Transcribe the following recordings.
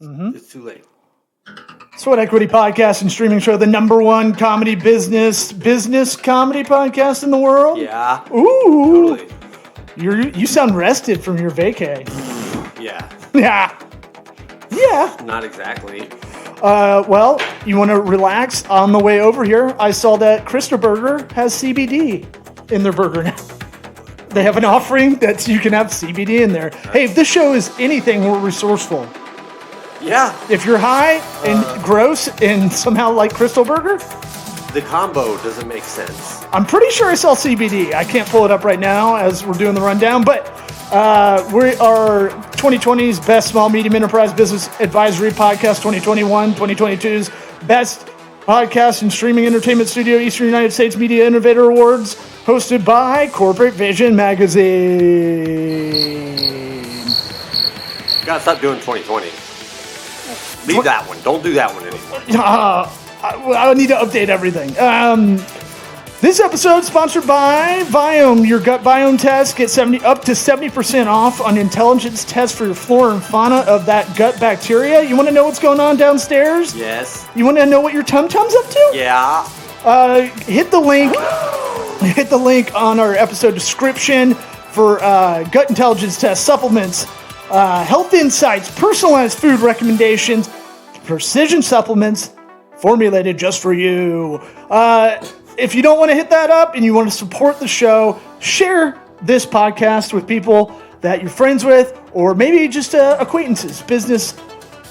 It's too late. Sweat Equity Podcast and streaming show, the #1 comedy business comedy podcast in the world. Yeah. Ooh. Totally. You sound rested from your vacay. Yeah. Yeah. Not exactly. Well, you want to relax on the way over here? I saw that Crystal Burger has CBD in their burger now. They have an offering that you can have CBD in there. Hey, if this show is anything, we're resourceful. Yeah. If you're high and gross and somehow like Crystal Burger, the combo doesn't make sense. I'm pretty sure I saw CBD. I can't pull it up right now as we're doing the rundown, but we are 2020's best small medium enterprise business advisory podcast, 2021, 2022's best podcast and streaming entertainment studio, Eastern United States Media Innovator Awards, hosted by Corporate Vision Magazine. Gotta stop doing 2020. Leave that one. Don't do that one anymore. I need to update everything. This episode is sponsored by Viome. Your gut biome test. Get up to 70% off on intelligence test for your flora and fauna of that gut bacteria. You want to know what's going on downstairs? Yes. You want to know what your tum-tum's up to? Yeah. Hit the link. Hit the link on our episode description for gut intelligence test, supplements, health insights, personalized food recommendations, precision supplements formulated just for you. If you don't want to hit that up and you want to support the show, share this podcast with people that you're friends with, or maybe just acquaintances, business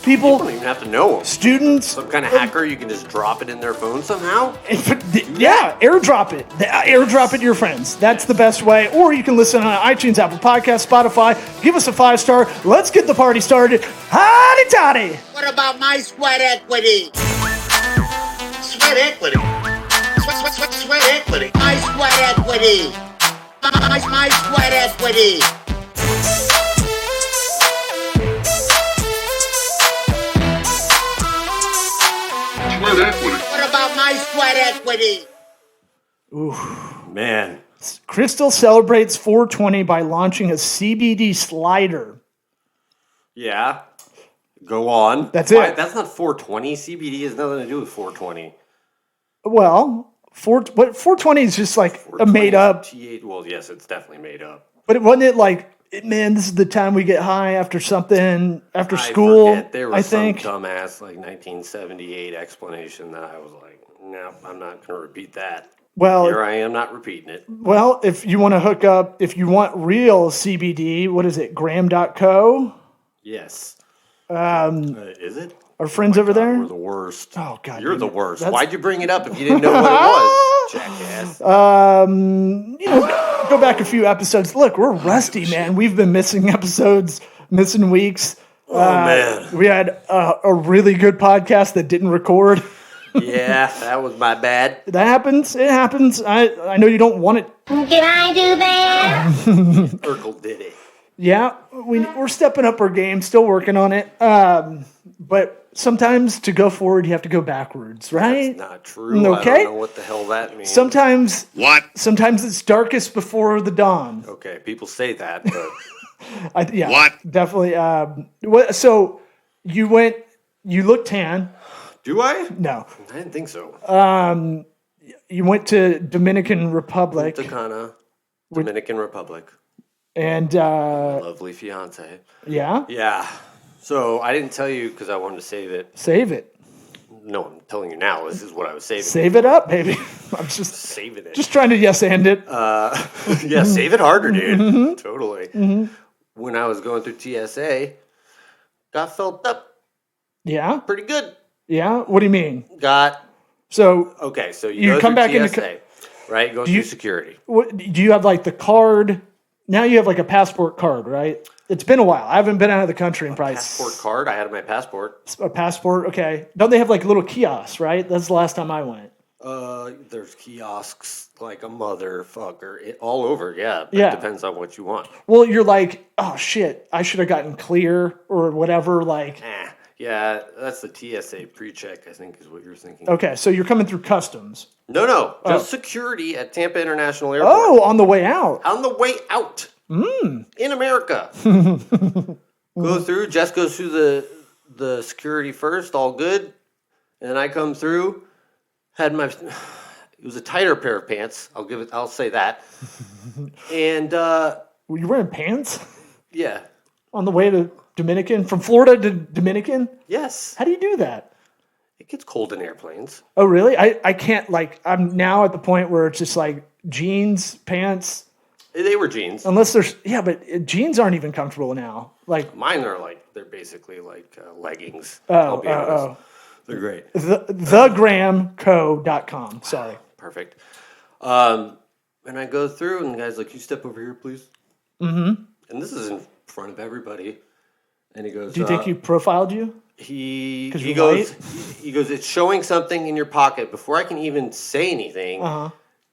people. You don't even have to know them. Students. Some kind of hacker, you can just drop it in their phone somehow. Yeah, airdrop it. Airdrop it to your friends. That's the best way. Or you can listen on iTunes, Apple Podcasts, Spotify. Give us a 5-star. Let's get the party started. Hotty toddy. What about my sweat equity? Sweat equity. Sweat equity. My sweat equity. My sweat equity. Sweat equity. What about my sweat equity? Ooh. Man. Crystal celebrates 420 by launching a CBD slider. Yeah. Go on. That's it. That's not 420. CBD has nothing to do with 420. Well, 420 is just like a made up. Well, yes, it's definitely made up. But wasn't it like, man, this is the time we get high after something, after school, There was I think. some dumbass, 1978 explanation that I was like, no, I'm not going to repeat that. Well, here I am not repeating it. Well, if you want to hook up, if you want real CBD, what is it, Graham.co? Yes. Is it? Our friends over there? We're the worst. Oh, God. You're the worst. Why'd you bring it up if you didn't know what it was, jackass? Go back a few episodes. Look, we're rusty, man. We've been missing episodes, missing weeks. Oh, man. We had a really good podcast that didn't record. Yeah, that was my bad. That happens. It happens. I know you don't want it. Can I do that? Urkel did it. Yeah, we're stepping up our game, still working on it. But sometimes to go forward, you have to go backwards, right? That's not true. Okay. I don't know what the hell that means. Sometimes it's darkest before the dawn. Okay, people say that, but definitely. So you looked tan. Do I? No, I didn't think so. you went to Dominican Republic. Dominican Republic. And lovely fiance. Yeah? Yeah. So I didn't tell you because I wanted to save it. Save it. No, I'm telling you now. This is what I was saving. Save it up, baby. I'm just saving it. Just trying to yes and it. Yeah, save it harder, dude. Mm-hmm. Totally. Mm-hmm. When I was going through TSA, got felt up. Yeah. Pretty good. Yeah. What do you mean? So you come back TSA, right? Go through security. Do you have like the card? Now you have like a passport card, right? It's been a while. I haven't been out of the country in probably. Passport card? I had my passport. A passport? Okay. Don't they have like little kiosks, right? That's the last time I went. There's kiosks like a motherfucker all over. Yeah. Yeah. It depends on what you want. Well, you're like, oh shit, I should have gotten clear or whatever. Like, yeah, that's the TSA pre-check, I think is what you're thinking. Okay, so you're coming through customs. No, just security at Tampa International Airport. Oh, on the way out. On the way out. In America. Go through, Jess goes through the security first, all good. And then I come through, had my, it was a tighter pair of pants. I'll say that. And, Were you wearing pants yeah. on the way to Dominican? From Florida to Dominican? Yes. How do you do that? It gets cold in airplanes. Oh, really? I can't, like, I'm now at the point where it's just like jeans, pants. They were jeans. Unless there's, yeah, but jeans aren't even comfortable now. Like, Mine are they're basically like leggings. I'll be honest. They're great. thegramco.com. Sorry. Perfect. And I go through, and the guy's like, "You step over here, please." Mm-hmm. And this is in front of everybody. And he goes, Do you think he profiled you? He you're goes, "It's showing something in your pocket." Before I can even say anything,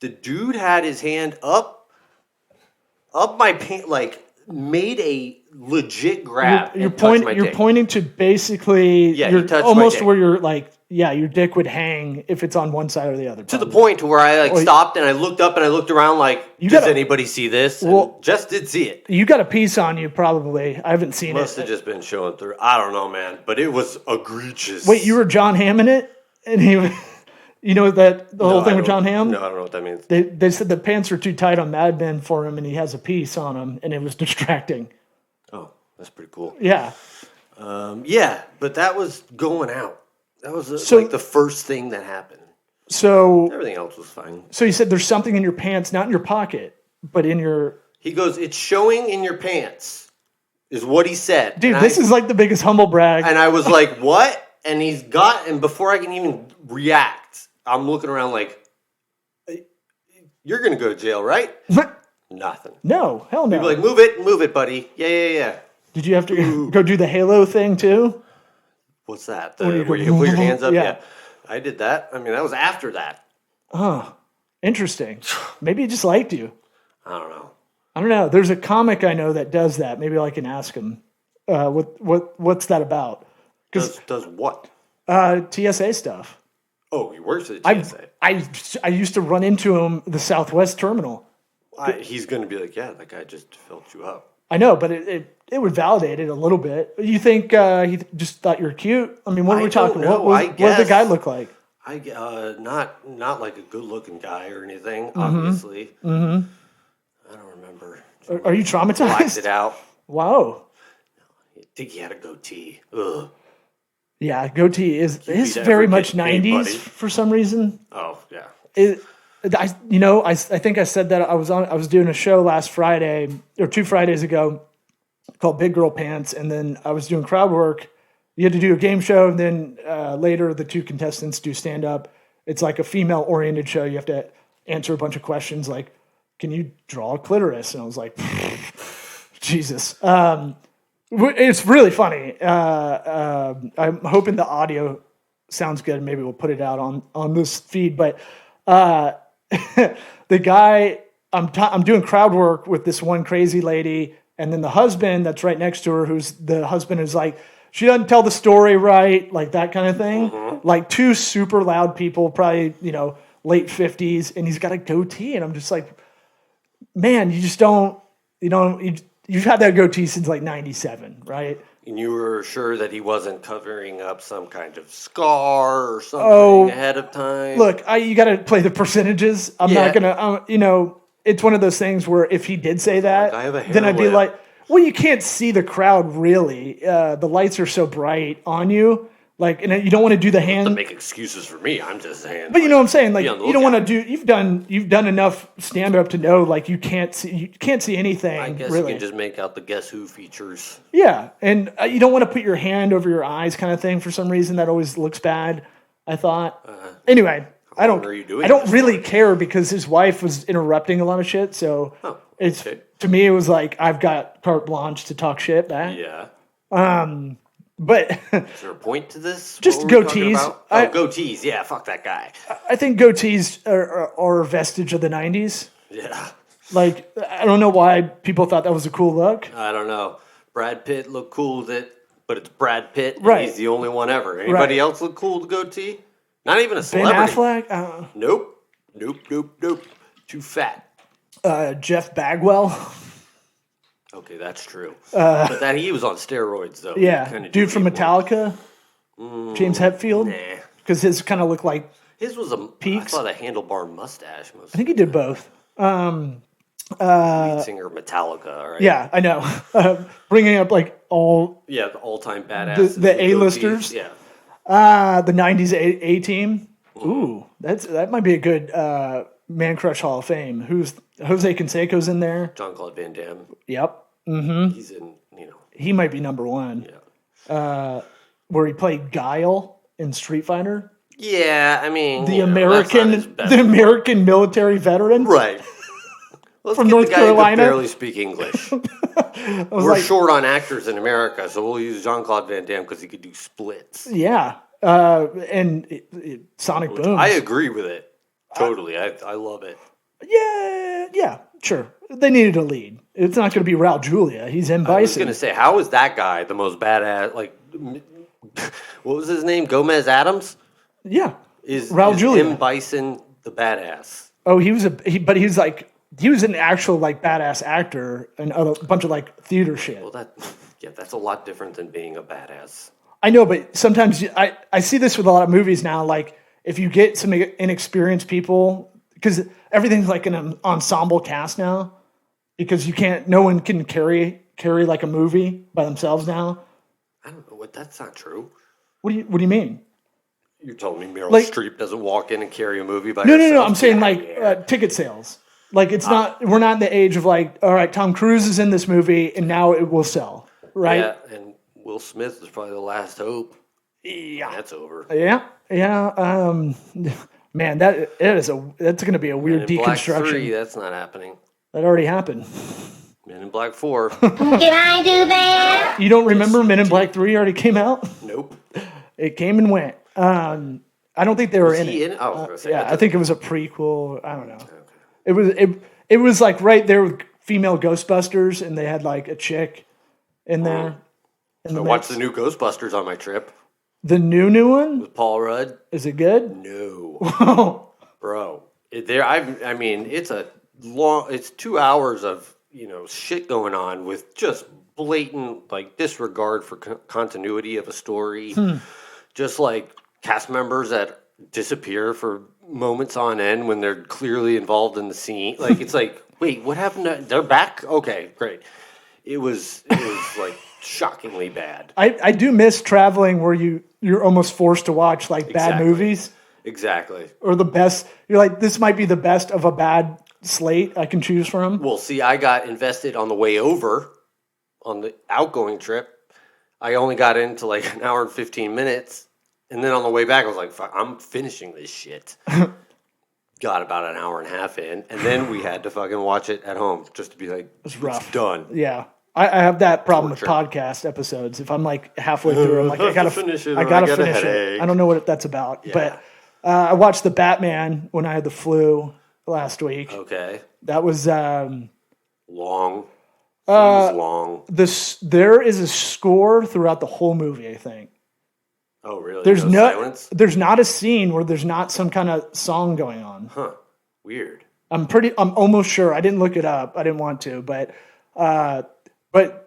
the dude had his hand up my pant, like made a legit grab. You're pointing to basically he touched my almost dick. where you're like, yeah, your dick would hang if it's on one side or the other. To the point to where I stopped and I looked up and I looked around like, does anybody see this? Well, and just did see it. You got a piece on you, probably. I haven't seen Must it. have just been showing through. I don't know, man, but it was egregious. Wait, you were John Hamm in it, and he, you know the whole thing with John Hamm? No, I don't know what that means. They said the pants were too tight on Mad Men for him, and he has a piece on him, and it was distracting. Oh, that's pretty cool. Yeah. Yeah, but that was going out. That was like the first thing that happened. So Everything else was fine. So you said there's something in your pants, not in your pocket, but in your... He goes, "It's showing in your pants," is what he said. Dude, this is like the biggest humble brag. And I was like, "What?" And and before I can even react, I'm looking around like, "You're going to go to jail, right?" Nothing. No, hell no. People like, move it, buddy. Yeah. Did you have to go do the Halo thing too? What's that? Where you put your hands up? Yeah. I did that. I mean, that was after that. Oh, interesting. Maybe he just liked you. I don't know. There's a comic I know that does that. Maybe I can ask him. What's that about? Does what? TSA stuff. Oh, he works at TSA. I used to run into him at the Southwest terminal. He's going to be like, "Yeah, that guy just filled you up." I know, but it would validate it a little bit. You think he just thought you were cute? I mean, what are we talking about? What did the guy look like? Not like a good-looking guy or anything, obviously. Mm-hmm. I don't remember. Are you traumatized? Blacked it out. Wow. I think he had a goatee. Ugh. Yeah, goatee is very much 90s for some reason. Oh, yeah. I think I said that I was doing a show last Friday or 2 Fridays ago called Big Girl Pants, and then I was doing crowd work. You had to do a game show, and then later the 2 contestants do stand up. It's like a female oriented show. You have to answer a bunch of questions like, "Can you draw a clitoris?" And I was like, Jesus. It's really funny. I'm hoping the audio sounds good. Maybe we'll put it out on this feed, but. The guy, I'm doing crowd work with this one crazy lady, and then the husband that's right next to her, the husband is like, she doesn't tell the story right, like that kind of thing. Mm-hmm. Like 2 super loud people, probably, late 50s, and he's got a goatee, and I'm just like, man, you just don't, you've had that goatee since like 97, right? And you were sure that he wasn't covering up some kind of scar or something ahead of time? Look, you got to play the percentages. I'm not going to, it's one of those things where if he did say that, then I'd be like, well, you can't see the crowd really. The lights are so bright on you. Like, and you don't want to do the hand. To make excuses for me, I'm just saying. But you know what I'm saying? Like, you don't want to do. You've done enough stand up to know like you can't see anything. I guess really. You can just make out the Guess Who features. Yeah, and you don't want to put your hand over your eyes, kind of thing. For some reason, that always looks bad. I thought. Anyway, I don't really care because his wife was interrupting a lot of shit. So to me, it was like I've got carte blanche to talk shit back. Yeah. But is there a point to this? Just goatees. Goatees. Yeah, fuck that guy. I think goatees are a vestige of the 90s. Yeah. Like, I don't know why people thought that was a cool look. I don't know. Brad Pitt looked cool with it, but it's Brad Pitt. And right. He's the only one ever. Anybody else look cool with a goatee? Not even a celebrity. Ben Affleck? Nope. Too fat. Jeff Bagwell. Okay, that's true. But that he was on steroids, though. Yeah, dude from Metallica, James Hetfield. Nah. Because his kind of looked like His was Peaks. I thought a handlebar mustache. I think he did both. Lead singer Metallica, right? Yeah, I know. Bringing up like all the all-time badass. the A-listers. Yeah. The '90s A-team. Ooh, that might be a good Man Crush Hall of Fame. Who's Jose Canseco's in there? Jean-Claude Van Damme. Yep. He's in. He might be number one. Yeah. Where he played Guile in Street Fighter. Yeah, I mean The American military veteran. Right. Let's From get North the guy who Carolina. can barely speak English. We're short on actors in America, so we'll use Jean-Claude Van Damme because he could do splits. Yeah. And Sonic Boom. I agree with it. Totally. I love it. Yeah, sure. They needed a lead. It's not going to be Raul Julia. He's M. Bison. I was going to say, how is that guy the most badass? Like, what was his name? Gomez Adams? Yeah. Is Julia. M. Bison the badass? Oh, he was an actual like badass actor and a bunch of like theater shit. Well, that's a lot different than being a badass. I know, but sometimes I see this with a lot of movies now. Like if you get some inexperienced people, because everything's like an ensemble cast now, because no one can carry like a movie by themselves now. I don't know that's not true. What do you mean? You're telling me Meryl Streep doesn't walk in and carry a movie by herself? No. I'm saying ticket sales. Like it's not. We're not in the age of like, all right, Tom Cruise is in this movie and now it will sell, right? Yeah, and Will Smith is probably the last hope. Yeah, that's over. Yeah. Man, that's going to be a weird deconstruction. Black 3, that's not happening. That already happened. Men in Black 4. Can I do that? You don't remember Men in Black 3 already came out? Nope. It came and went. I don't think they were in it. I was going to say. I think it was a prequel. I don't know. Okay. It was like right there with female Ghostbusters, and they had like a chick in there. I watched the new Ghostbusters on my trip. The new one with Paul Rudd. Is it good? No, bro. It's 2 hours of shit going on with just blatant like disregard for continuity of a story. Just like cast members that disappear for moments on end when they're clearly involved in the scene. Like it's like, wait, what happened? They're back? Okay, great. It was like shockingly bad. I do miss traveling where you're almost forced to watch like bad movies. Exactly. Or the best. You're like, this might be the best of a bad slate I can choose from. Well, see, I got invested on the way over on the outgoing trip. I only got into like an hour and 15 minutes. And then on the way back, I was like, fuck, I'm finishing this shit. Got about an hour and a half in. And then we had to fucking watch it at home just to be like, it's done. Yeah. I have that problem with podcast episodes. If I'm like halfway through, I'm like, I gotta finish it. I don't know what that's about. Yeah. But I watched The Batman when I had the flu last week. Okay. That was long. Long. There is a score throughout the whole movie, I think. Oh, really? Silence? There's not a scene where there's not some kind of song going on. Huh. Weird. I'm almost sure. I didn't look it up. I didn't want to, but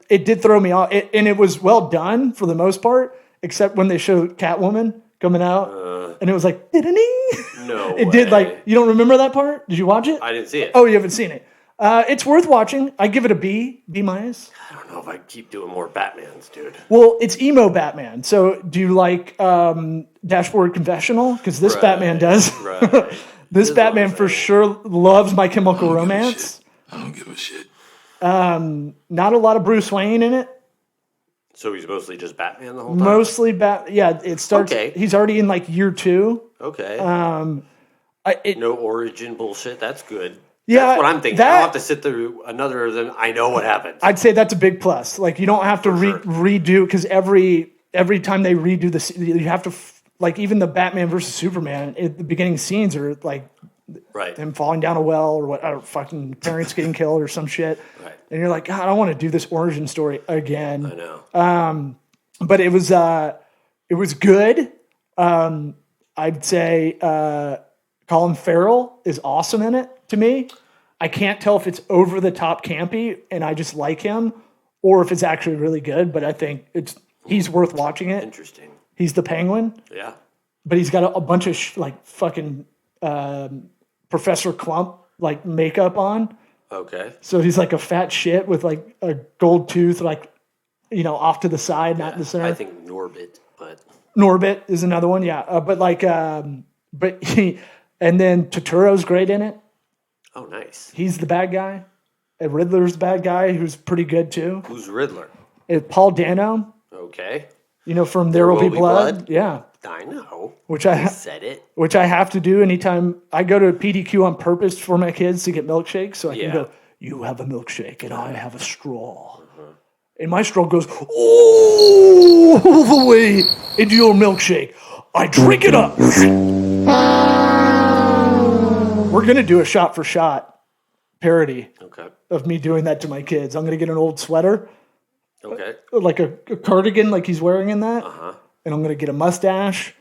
it did throw me off. And it was well done for the most part, except when they showed Catwoman coming out, and it was like, no it did like, you don't remember that part? Did you watch it? I didn't see it. Oh, you haven't seen it. It's worth watching. I give it a B minus. I don't know if I keep doing more Batmans, dude. Well, it's emo Batman. So do you like Dashboard Confessional? Because this Batman does. Right. This Batman for sure loves My Chemical Romance. I don't give a shit. Not a lot of Bruce Wayne in it. So he's mostly just Batman the whole time? Mostly Yeah, it starts. Okay. He's already in like year 2. Okay. No origin bullshit. That's good. Yeah, that's what I'm thinking. I don't have to sit through another than I know what happens. I'd say that's a big plus. Like you don't have to redo because every time they redo this, you have to like even the Batman versus Superman. The beginning scenes are like them falling down a well or what? Fucking parents getting killed or some shit. Right. And you're like, God, I don't want to do this origin story again. I know. But it was good. I'd say Colin Farrell is awesome in it to me. I can't tell if it's over the top campy and I just like him, or if it's actually really good. But I think he's worth watching it. Interesting. He's the Penguin. Yeah. But he's got a bunch of fucking Professor Clump makeup on. Okay. So he's like a fat shit with like a gold tooth, off to the side, not in the center. I think Norbit, but Norbit is another one. Yeah. And then Totoro's great in it. Oh, nice. He's the bad guy. And Riddler's the bad guy, who's pretty good too. Who's Riddler? Paul Dano. Okay. From There Will Be Blood. Yeah. I know. Which I said it. Which I have to do anytime I go to a PDQ on purpose for my kids to get milkshakes, so I can go, you have a milkshake and I have a straw. And my straw goes all the way into your milkshake. I drink it up. We're going to do a shot for shot parody of me doing that to my kids. I'm going to get an old sweater. Okay. Like a cardigan like he's wearing in that. And I'm going to get a mustache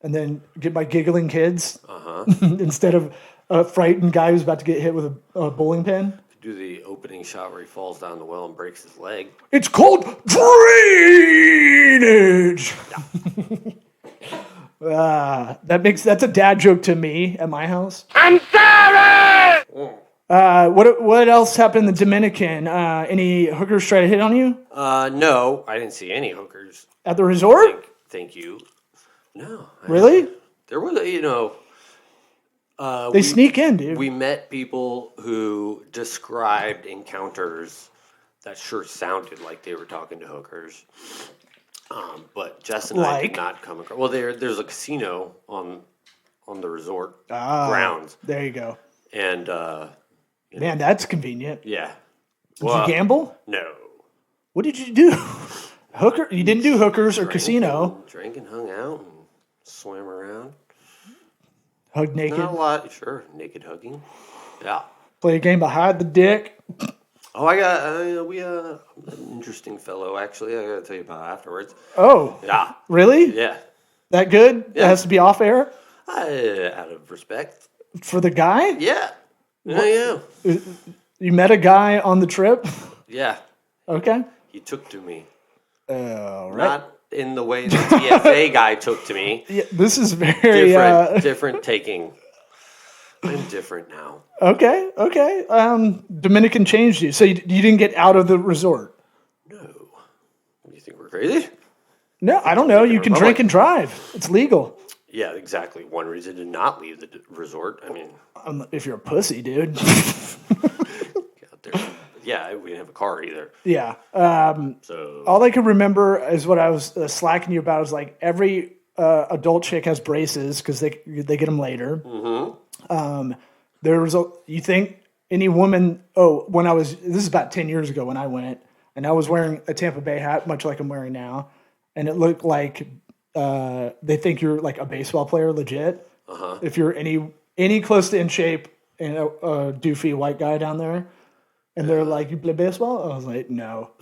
and then get my giggling kids instead of a frightened guy who's about to get hit with a bowling pin. Do the opening shot where he falls down the well and breaks his leg. It's called drainage. That's a dad joke to me at my house. I'm sorry! What else happened in the Dominican? Any hookers try to hit on you? No, I didn't see any hookers. At the resort? Thank you. No. Really? There were, they sneak in, dude. We met people who described encounters that sure sounded like they were talking to hookers. But Jess and I did not come across. Well, there's a casino on the resort grounds. There you go. And man, that's convenient. Yeah. Did you gamble? No. What did you do? Hooker? You didn't do hookers or casino. Drank and hung out and swam around. Hug naked. Not a lot. Sure, naked hugging. Yeah. Play a game of hide the dick. Oh, I got an interesting fellow. Actually, I got to tell you about afterwards. Oh. Yeah. Really? Yeah. That good? Yeah. It has to be off air. Out of respect for the guy. Yeah. Yeah. You met a guy on the trip. Yeah. Okay. He took to me. Right. Not in the way the TFA guy took to me. Yeah, this is very different taking. I'm different now. Okay. Dominican changed you, so you didn't get out of the resort. No. You think we're crazy? No, I don't know. You can drink and drive. It's legal. Yeah, exactly. One reason to not leave the resort. I mean, if you're a pussy, dude. Yeah, we didn't have a car either. Yeah. So all I can remember is what I was slacking you about. Was like every adult chick has braces because they get them later. Mm-hmm. You think any woman? Oh, this is about 10 years ago when I went, and I was wearing a Tampa Bay hat, much like I'm wearing now, and it looked like they think you're like a baseball player, legit. If you're any close to in shape and a doofy white guy down there. And they're like, you play baseball? I was like, no.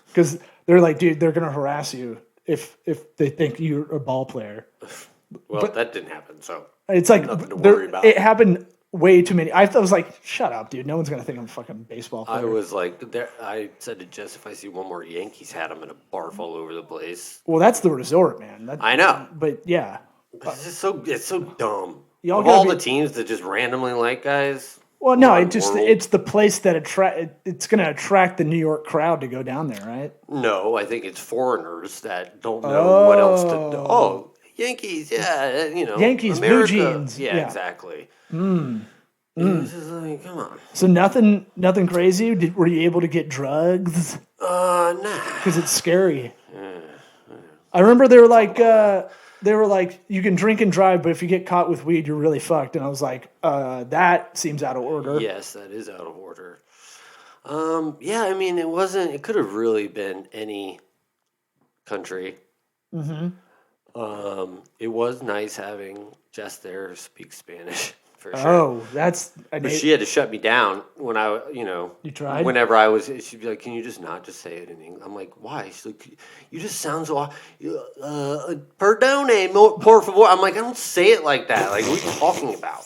Because they're like, dude, they're going to harass you if they think you're a ball player. Well, but that didn't happen, so it's like nothing to worry about. It happened way too many. I was like, shut up, dude. No one's going to think I'm a fucking baseball player. I was like, I said to Jess, if I see one more Yankees hat, I'm going to barf all over the place. Well, that's the resort, man. I know. But yeah. It's so dumb. Of all the teams that just randomly like guys... Well, no, it's the place that it's going to attract the New York crowd to go down there, right? No, I think it's foreigners that don't know what else to do. Oh, Yankees, yeah, Yankees, America. Blue Jeans. Yeah, exactly. This is like, come on. So nothing crazy? Were you able to get drugs? Nah. Because it's scary. I remember they were like, you can drink and drive, but if you get caught with weed, you're really fucked. And I was like, that seems out of order. Yes, that is out of order. Yeah, I mean, it could have really been any country. Mm-hmm. It was nice having Jess there speak Spanish, for sure. Oh, but she had to shut me down when You tried? Whenever she'd be like, can you just not just say it in English? I'm like, why? She's like, you just sound so, perdone, por favor. I'm like, I don't say it like that. Like, what are you talking about?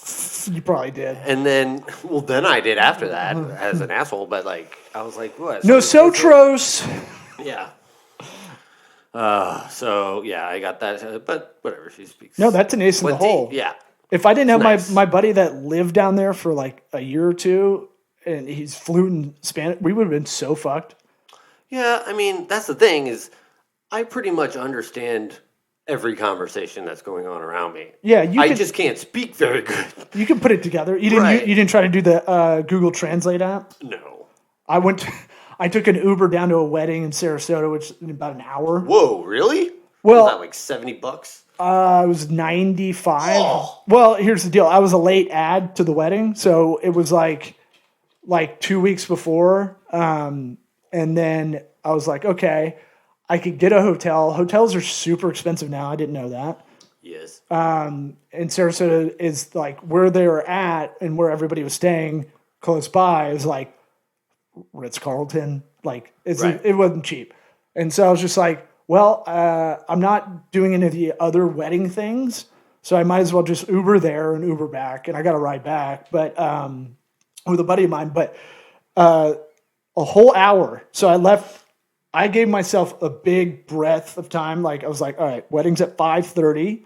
You probably did. And then, then I did after that as an asshole. But like, I was like, what? Nosotros. Yeah. So yeah, I got that. But whatever, she speaks. No, that's an ace in the hole. Yeah. If I didn't have nice. my buddy that lived down there for like a year or two, and he's fluent in Spanish, we would have been so fucked. Yeah, I mean, that's the thing is, I pretty much understand every conversation that's going on around me. Yeah, I just can't speak very good. You can put it together. You didn't. You didn't try to do the Google Translate app. No. I took an Uber down to a wedding in Sarasota, which is about an hour. Whoa, really? Well, was that like $70? It was 95. Oh. Well, here's the deal. I was a late ad to the wedding, so it was like 2 weeks before. And then I was like, okay, I could get a hotel. Hotels are super expensive now. I didn't know that. Yes. And Sarasota is like where they were at and where everybody was staying close by is like Ritz-Carlton. Like it wasn't cheap. And so I was just like, well, I'm not doing any of the other wedding things, so I might as well just Uber there and Uber back. And I got a ride back, but with a buddy of mine. But a whole hour. So I left. I gave myself a big breath of time. Like I was like, all right, wedding's at 5:30.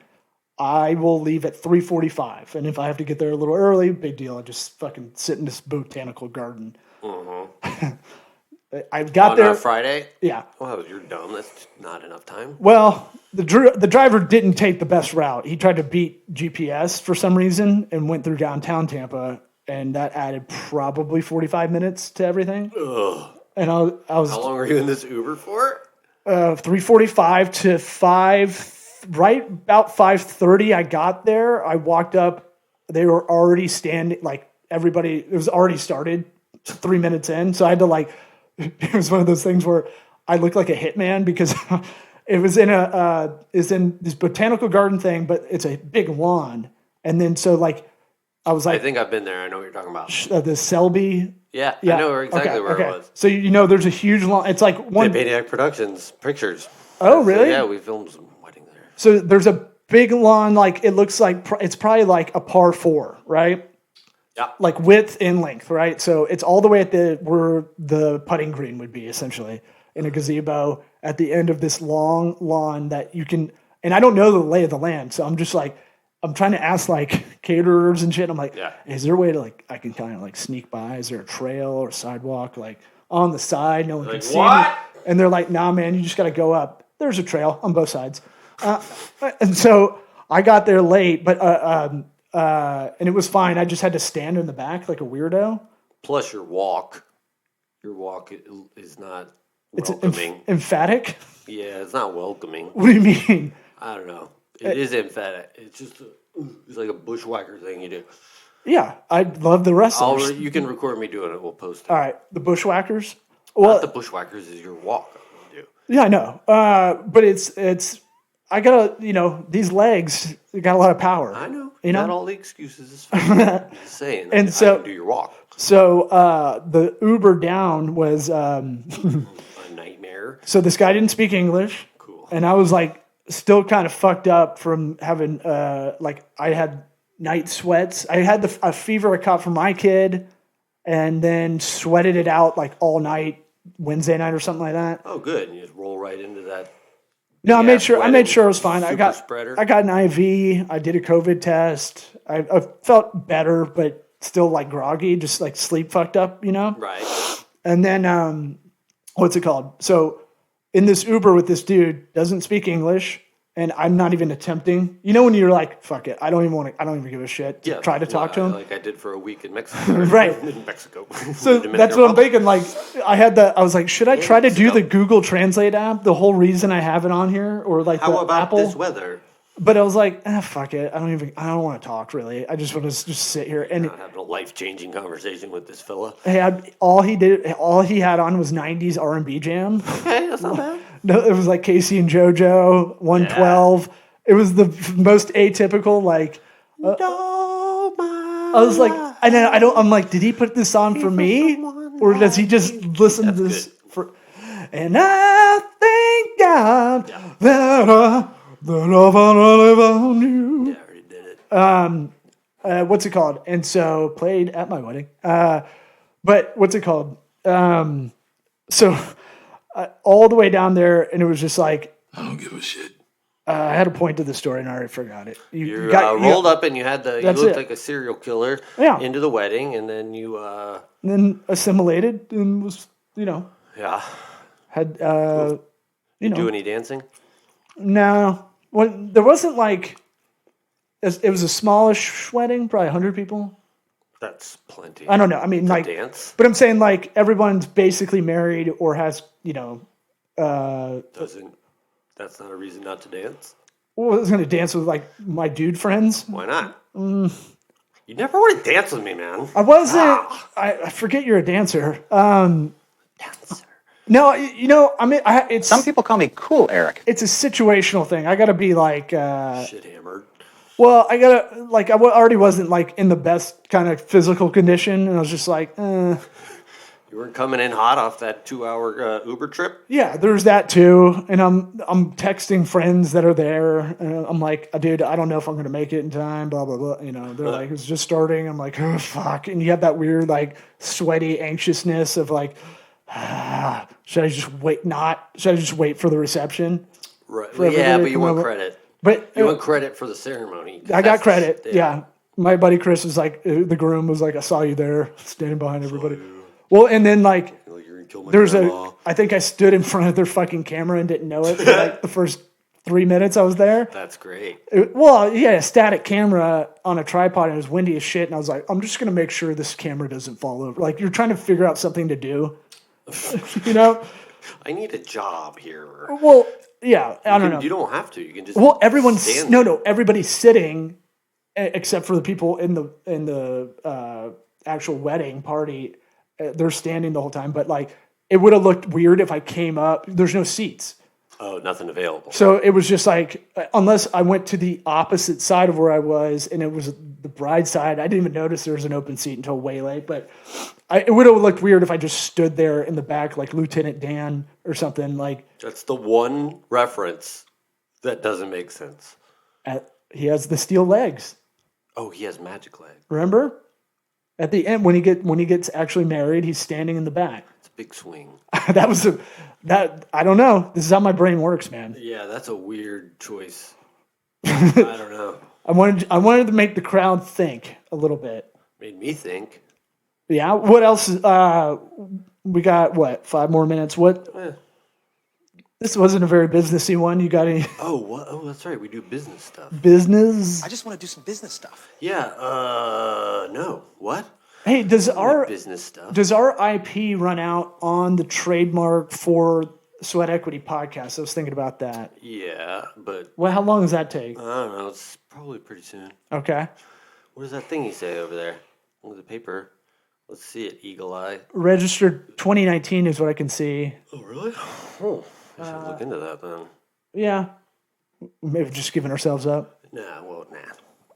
I will leave at 3:45, and if I have to get there a little early, big deal. I just fucking sit in this botanical garden. Mm-hmm. I got there on Friday. Yeah. Well, you're dumb. That's not enough time. Well, the driver didn't take the best route. He tried to beat GPS for some reason and went through downtown Tampa, and that added probably 45 minutes to everything. Ugh. And I was. How long were you in this Uber for? 3:45 to 5. Right about 5:30, I got there. I walked up. They were already standing. Like everybody, it was already started. 3 minutes in, so I had to like. It was one of those things where I looked like a hitman because it was in this botanical garden thing, but it's a big lawn. And then so like I was like, I think I've been there. I know what you're talking about. The Selby. Yeah, I know exactly where it was. So there's a huge lawn. It's like one. Maniac Productions pictures. Oh, really? So, yeah, we filmed some wedding there. So there's a big lawn. Like it looks like it's probably like a par 4, right? Yeah. Like width and length, right? So it's all the way at where the putting green would be, essentially, in a gazebo at the end of this long lawn that you can. And I don't know the lay of the land, so I'm just like, I'm trying to ask like caterers and shit. I'm like, is there a way to like I can kind of like sneak by? Is there a trail or sidewalk like on the side? No one can see me. And they're like, nah, man, you just got to go up. There's a trail on both sides. And so I got there late, but and it was fine. I just had to stand in the back like a weirdo. Plus your walk is not welcoming. It's emphatic? Yeah, it's not welcoming. What do you mean? I don't know. It is emphatic. It's just it's like a bushwhacker thing you do. Yeah, I love the wrestlers. You can record me doing it. We'll post it. All right, the bushwhackers. Well, not the bushwhackers is your walk. Yeah, I know. But it's. I gotta, these legs got a lot of power. I know. Not all the excuses is fine. I'm just saying. And so I can do your walk. So the Uber down was a nightmare. So this guy didn't speak English. Cool. And I was like still kind of fucked up from having I had night sweats. I had a fever I caught from my kid, and then sweated it out like all night Wednesday night or something like that. Oh, good. And you just roll right into that. No, I made sure it was fine. I got an IV. I did a COVID test. I felt better, but still like groggy, just like sleep fucked up, Right. And then what's it called? So in this Uber with this dude, doesn't speak English, and I'm not even attempting. When you're like, fuck it, I don't even give a shit to try to talk to him. Like I did for a week in Mexico. Right. In Mexico. So that's what I'm thinking. Like I was like, should I try to do the Google Translate app? The whole reason I have it on here, or like how the about Apple? this weather? But I was like, fuck it. I don't want to talk really. I just want to just sit here and not having a life-changing conversation with this fella. All he had on was 90s R&B jam. Okay, that's not bad. No, it was like Casey and JoJo, 112. Yeah. It was the most atypical, like. I was like, I'm like, did he put this on for me, or does he just listen to this for? And I thank God that I found you. Yeah, I already did it. What's it called? And so played at my wedding. But what's it called? So all the way down there, and it was just like, I don't give a shit. I had a point to the story and I already forgot it. You rolled up and you had you looked like a serial killer into the wedding, and then you and then assimilated and was, had do any dancing? No. Well, there wasn't like it was a smallish wedding, probably 100 people. That's plenty. I don't know. I mean, like dance, but I'm saying like everyone's basically married or has That's not a reason not to dance. Well, I was going to dance with like my dude friends. Why not? You never want to dance with me, man. I wasn't. I forget you're a dancer. Dancer. No, I mean, it's some people call me Cool Eric. It's a situational thing. I got to be like shit hammered. Well, I gotta like I already wasn't like in the best kind of physical condition, and I was just like, You weren't coming in hot off that 2-hour Uber trip? Yeah, there's that too. And I'm texting friends that are there. And I'm like, dude, I don't know if I'm going to make it in time, blah, blah, blah. They're like, it's just starting. I'm like, oh, fuck. And you have that weird, like, sweaty anxiousness of like, should I just wait for the reception? Right. Yeah, but you want credit. But you want credit for the ceremony. I got credit. Yeah. My buddy Chris was like, the groom was like, I saw you there standing behind everybody. Well, and then like, I think I stood in front of their fucking camera and didn't know it for like the first 3 minutes I was there. That's great. He had a static camera on a tripod and it was windy as shit. And I was like, I'm just going to make sure this camera doesn't fall over. Like you're trying to figure out something to do, I need a job here. Well, yeah, I don't know. You don't have to. You can just. Well, everybody's sitting except for the people in the actual wedding party. They're standing the whole time, but like it would have looked weird if I came up. There's no seats. Oh, nothing available. So it was just like, unless I went to the opposite side of where I was and it was the bride side, I didn't even notice there was an open seat until way late. But it would have looked weird if I just stood there in the back like Lieutenant Dan or something. Like that's the one reference that doesn't make sense. He has the steel legs. Oh, he has magic legs. Remember? At the end, when he gets actually married, he's standing in the back. It's a big swing. I don't know. This is how my brain works, man. Yeah, that's a weird choice. I don't know. I wanted to make the crowd think a little bit. Made me think. Yeah. What else? We got 5 more minutes. What? This wasn't a very businessy one. You got any? Oh, what? Oh, that's right. We do business stuff. Business? I just want to do some business stuff. Yeah. No. What? Hey, does our business stuff? Does our IP run out on the trademark for Sweat Equity Podcast? I was thinking about that. Yeah, but well, how long does that take? I don't know. It's probably pretty soon. Okay. What does that thing you say over there? Look at the paper. Let's see it. Eagle eye. Registered 2019 is what I can see. Oh, really? Oh. I should look into that then. Yeah. Maybe just giving ourselves up. Nah.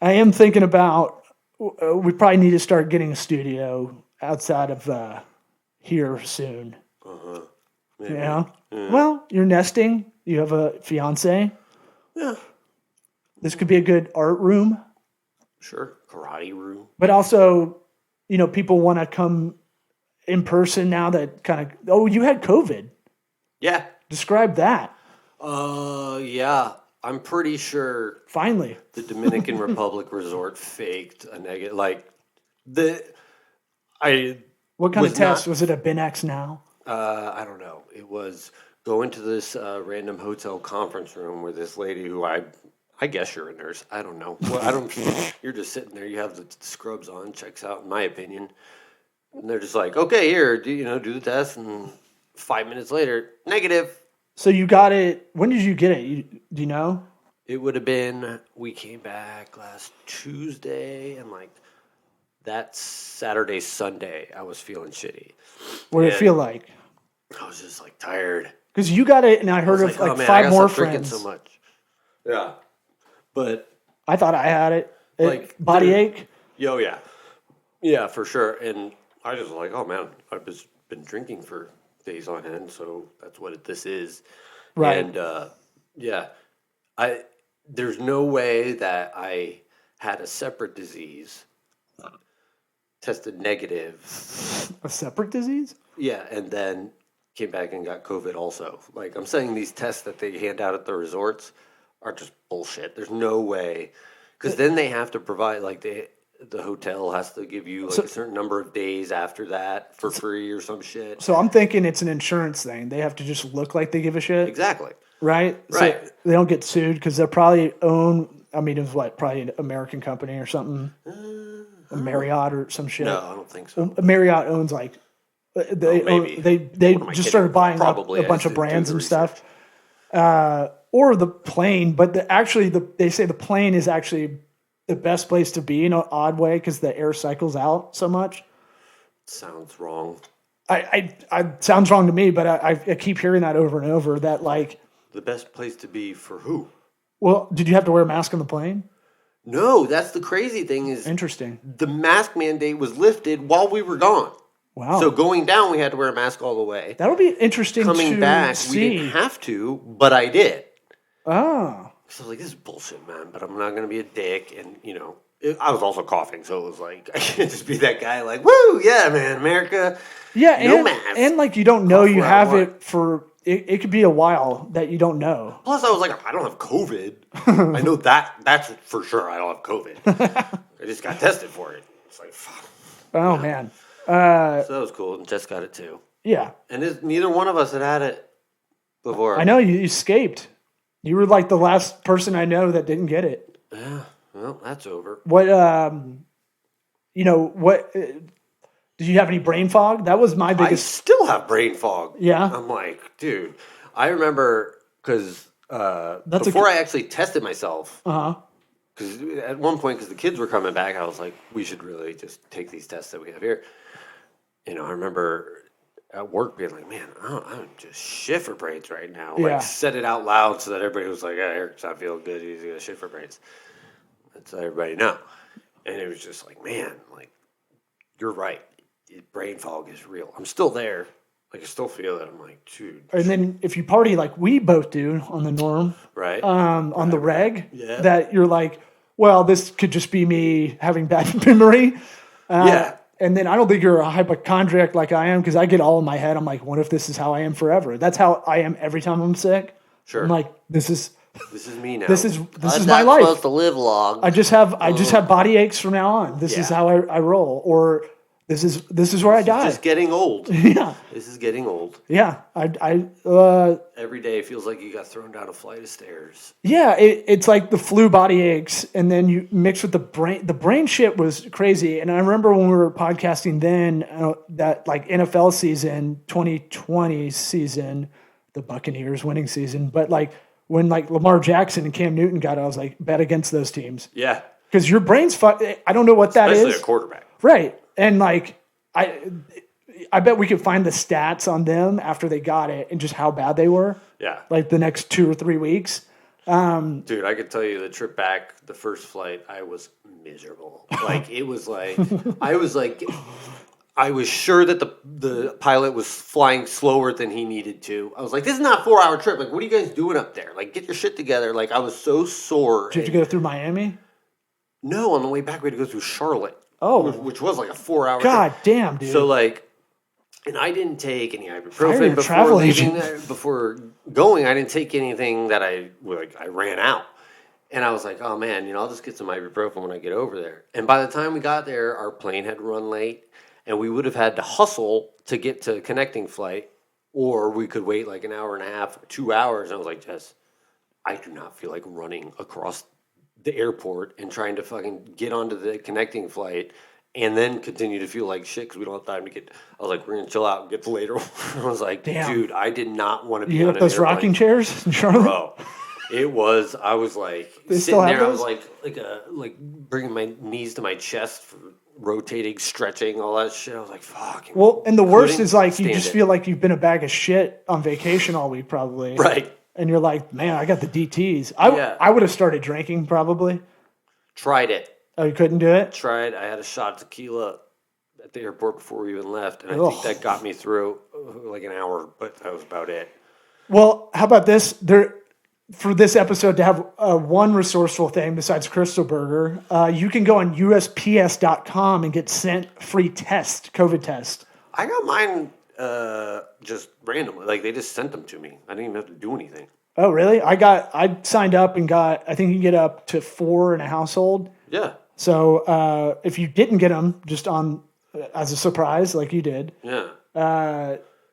I am thinking about, we probably need to start getting a studio outside of here soon. Uh-huh. Yeah. Well, you're nesting. You have a fiance. Yeah. This could be a good art room. Sure. Karate room. But also, people want to come in person now that kind of, you had COVID. Yeah. Describe that. Yeah. I'm pretty sure. Finally. The Dominican Republic resort faked a negative. What kind of test? Was it a BinX now? I don't know. It was go into this random hotel conference room where this lady who I guess you're a nurse. I don't know. Well, you're just sitting there. You have the scrubs on. Checks out, in my opinion. And they're just like, okay, here, do the test. And 5 minutes later, negative. So you got it. When did you get it? Do you know? It would have been, we came back last Tuesday, and like that Saturday, Sunday, I was feeling shitty. What did it feel like? I was just like tired. Because you got it, and I heard of like 5 more friends. So much. Yeah. But I thought I had it. Like body ache? Oh, yeah. Yeah, for sure. And I just was like, oh man, I've just been drinking for days on end, so that's what this is. Right. And yeah, there's no way that I had a separate disease, tested negative. A separate disease? Yeah, and then came back and got COVID also. Like, I'm saying these tests that they hand out at the resorts are just bullshit. There's no way. Because then they have to provide, like, the hotel has to give you, like, a certain number of days after that for free or some shit. So I'm thinking it's an insurance thing. They have to just look like they give a shit. Exactly. Right? Right. So they don't get sued because they're probably it's probably an American company or something. A Marriott or some shit. No, I don't think so. Marriott owns like they just started buying up Probably, a bunch I of didn't do brands the and stuff. Or the plane, but they say the plane is actually the best place to be in an odd way because the air cycles out so much. Sounds wrong. I sounds wrong to me, but I keep hearing that over and over. That like The best place to be for who? well, did you have to wear a mask on the plane? No, that's the crazy thing is Interesting. the mask mandate was lifted while we were gone. Wow. So going down, we had to wear a mask all the way. That'll be interesting Coming to back, see. we didn't have to, but I did. Oh. So I was like, this is bullshit, man, but I'm not going to be a dick. And, I was also coughing, so it was like, I can't just be that guy like, woo, yeah, man, America. Yeah, no mask. and like you don't know Cough you where I have want. it for it could be a while that you don't know. Plus, I was like, I don't have COVID. I know that's for sure. I don't have COVID. I just got tested for it. It's like, fuck. Oh man. So that was cool. And Jess got it too. Yeah. And neither one of us had it before. I know you escaped. You were like the last person I know that didn't get it. Yeah. Well, that's over. What did you have any brain fog? That was my I biggest still have brain fog. Yeah. I'm like, dude, I remember because That's before I actually tested myself, Uh-huh. because at one point, because the kids were coming back, I was like, we should really just take these tests that we have here. I remember at work being like, man, I'm just shit for brains right now. Yeah. Like, said it out loud so that everybody was like, yeah, Eric's not feeling good. He's got shit for brains. That's let everybody know. And it was just like, man, like, you're right. Brain fog is real. I'm still there. Like, I still feel it. I'm like, dude. And then if you party like we both do on the norm, Right. on the reg, Yeah. that you're like, well, this could just be me having bad memory. Yeah. And then I don't think you're a hypochondriac like I am because I get all in my head. I'm like, what if this is how I am forever? That's how I am every time I'm sick. Sure. I'm like, this is me now. this is I'm my not life. supposed to live long. I just have body aches from now on. This is Yeah. how I roll, or this is where I die. Just getting old. Yeah, This is getting old. yeah. Every day feels like you got thrown down a flight of stairs. Yeah, it's like the flu body aches, and then you mix with the brain. The brain shit was crazy. And I remember when we were podcasting then, that like NFL season, 2020 season, the Buccaneers winning season. But like when like Lamar Jackson and Cam Newton got it, I was like, bet against those teams. Yeah. Because your brain's fucked. I don't know what that Especially is. a quarterback. Right. And like, I bet we could find the stats on them after they got it and just how bad they were. Yeah. Like the next 2 or 3 weeks. Dude, I could tell you the trip back, the first flight, I was miserable. Like, it was like, I was sure that the pilot was flying slower than he needed to. I was like, this is not a 4-hour trip. Like, what are you guys doing up there? Like, get your shit together. Like, I was so sore. Did you go through Miami? No, on the way back, we had to go through Charlotte. Oh. Which was like a 4-hour God trip. damn, dude. So, like, and I didn't take any Fire ibuprofen your before travel leaving agent. there, before going. I didn't take anything that I ran out. And I was like, oh man, I'll just get some ibuprofen when I get over there. And by the time we got there, our plane had run late, and we would have had to hustle to get to a connecting flight, or we could wait like an hour and a half, 2 hours. And I was like, Jess, I do not feel like running across the airport and trying to fucking get onto the connecting flight and then continue to feel like shit because we don't have time to get. I was like, we're gonna chill out and get to later. I was like, Damn. dude, I did not want to be You on hit those airplane. rocking chairs in Charlotte? Bro. It was. I was like They sitting still have there. I was those? like bringing my knees to my chest for rotating, stretching, all that shit. I was like, fuck. Well, and the worst Couldn't is like you stand just it. feel like you've been a bag of shit on vacation all week, probably. Right. And you're like, man, I got the DTs. Yeah. I would have started drinking probably. Tried it. Oh, you couldn't do it? Tried. I had a shot of tequila at the airport before we even left, and I Ugh. think that got me through like an hour, but that was about it. Well, how about this? for this episode to have one resourceful thing besides Crystal Burger. You can go on USPS.com and get sent free COVID test. I got mine just randomly. Like, they just sent them to me. I didn't even have to do anything. Oh, really? I signed up and got, I think you can get up to 4 in a household. Yeah. So if you didn't get them just on as a surprise like you did,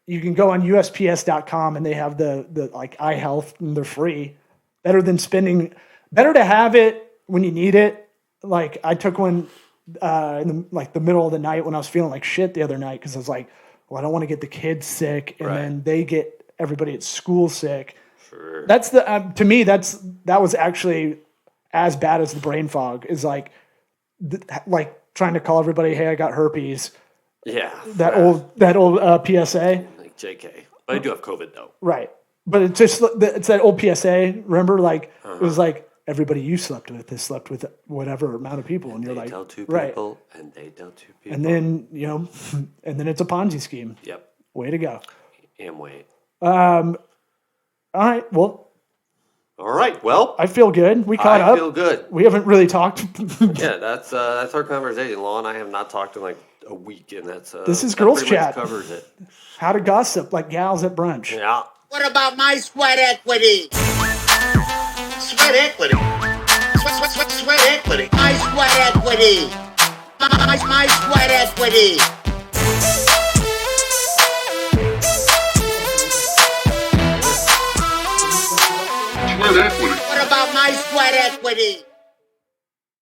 you can go on USPS.com and they have the like eye health and they're free. Better to have it when you need it. Like I took one in the middle of the night when I was feeling like shit the other night because I was like, well, I don't want to get the kids sick and then they get everybody at school sick. Sure. That's to me that was actually as bad as the brain fog is like trying to call everybody, hey, I got herpes. Yeah. That old PSA. Like JK. But I do have COVID though. Right. But it's just it's that old PSA. Remember, like it was like everybody you slept with has slept with whatever amount of people, and you're like, tell two people, and they tell two people, and then and then it's a Ponzi scheme. Yep. Way to go. Amway. All right. Well. All right. Well, I feel good. We caught up. I feel good. We haven't really talked. Yeah, that's our conversation. Law and I have not talked in like a week, and this is girls chat. Covers it. How to gossip like gals at brunch. Yeah. What about my sweat equity? Sweat equity. Sweat equity. My sweat equity. My sweat equity. Sweat equity. What about my sweat equity?